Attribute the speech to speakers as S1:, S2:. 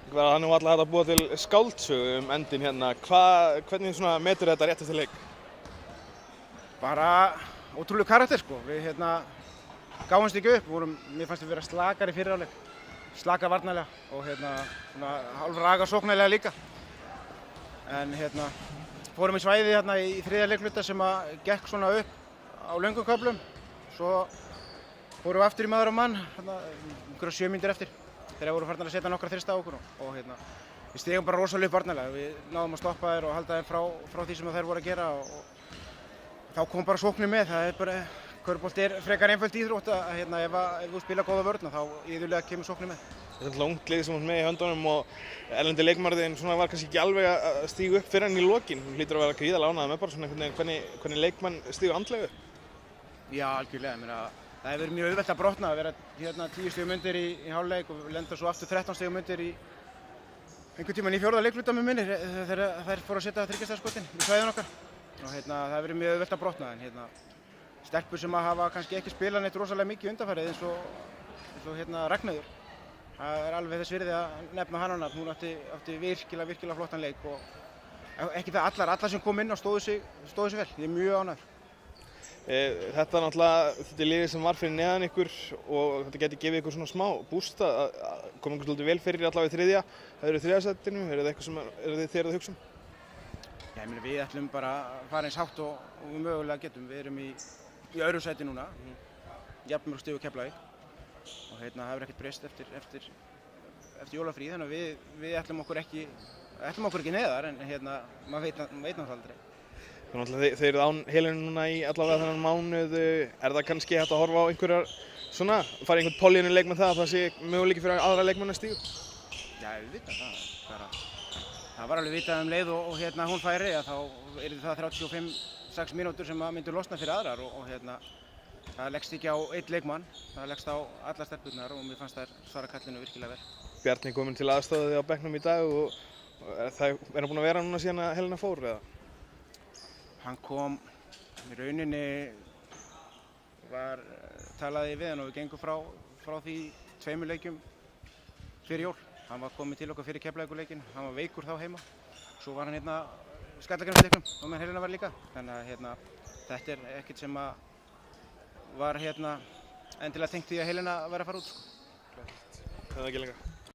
S1: Það er nú alltaf hægt að búa til skáldsögu endinn hérna. Hvernig svona metur þetta rétt eftir leik?
S2: Bara ótrúlegur karakter sko. Við gáfumst ekki upp. Mér fannst við vera slakar í fyrri hálfleik. Slakar varnarlega og svona hálf raga sóknarlega líka. En fórum í svæði í þriðja leikhluta sem gekk svona upp á löngum köflum. Svo fórum við aftur í maður á mann, einhverja 7 mínútur eftir. Þegar voru farnir að setja nokkra þrista á okkur og við stigum bara rosalega upp varnarlega. Við náðum að stoppa þær og halda þær frá því sem þær voru að gera og þá kom bara sóknin með. Það er bara, körfubolti er frekar einföld íþrótt að ef þú spila góða vörn þá iðulega kemur sóknin með.
S1: Þetta er alltaf ungt lið sem þú ert með í höndunum og erlendi leikmaðurinn svona var kannski ekki alveg að stíga upp fyrir hann í lokin. Hún hlýtur að vera gríðarlega ánægður með bara svona hvernig leikmann stígur andlega upp.
S2: Já, algjörlega. Það hefur verið mjög auðvelt að brotna að vera 10 stigum undir í hálfleik og lenda svo aftur 13 stigum undir í einhvern tímann í fjórða leikhluta með minni þegar þær fóru að setja þriggjastaðaskotin í svæðin okkar. Og það hefur verið mjög auðvelt að brotna en stelpur sem hafa kannski ekki spilað neitt rosalega mikið undanfarið eins og Ragnheiður. Það er alveg þess virði að nefna hana. Hún átti virkilega flottan leik og ekki það allar sem kom inn og stóðu sig vel. Ég er mjög ánægður.
S1: Þetta er liðið sem var fyrir neðan ykkur og þetta geti gefið ykkur svona smá búst að koma ykkur svolítið vel fyrir allavega í þriðja. Það eru í þriðja sætinu, er það eitthvað sem þið eruð að hugsa um?
S2: Já, við ætlum bara að fara eins hátt og við mögulega getum. Við erum í öðru sæti núna, jafnmörg stig og Keflavík og það hefur ekkert breyst eftir jólafrí, þannig að við ætlum okkur ekki neðar en maður veit náttúrulega aldrei.
S1: Þeir eru án Helenu núna í allavega þennan mánuð. Er það kannski hægt að horfa á einhverjar svona, fara einhvern pollínu leik með það að það sé möguleiki fyrir aðra leikmenn að stíga?
S2: Já, við vitum það. Það var alveg vitað leið og hún færi að þá yrði það 35-6 mínútur sem myndu losna fyrir aðrar og það leggst ekki á einn leikmann, það leggst á allar stelpurnar og mér fannst þær svara kallinu virkilega vel.
S1: Bjarni kominn til aðstoða þig á bekknum í dag og er hann búinn að vera núna síðan að Helena fór eða?
S2: Hann kom í rauninni, talaði við hann og við gengum frá því 2 leikjum fyrir jól. Hann var kominn til okkar fyrir Keflavíkurleikinn, hann var veikur þá heima. Svo var hann skallagrænleiknum og með Helena var líka. Þannig að þetta er ekkert sem var endilega tengt því að Helena væri að fara út.
S1: Það er ekki lengra.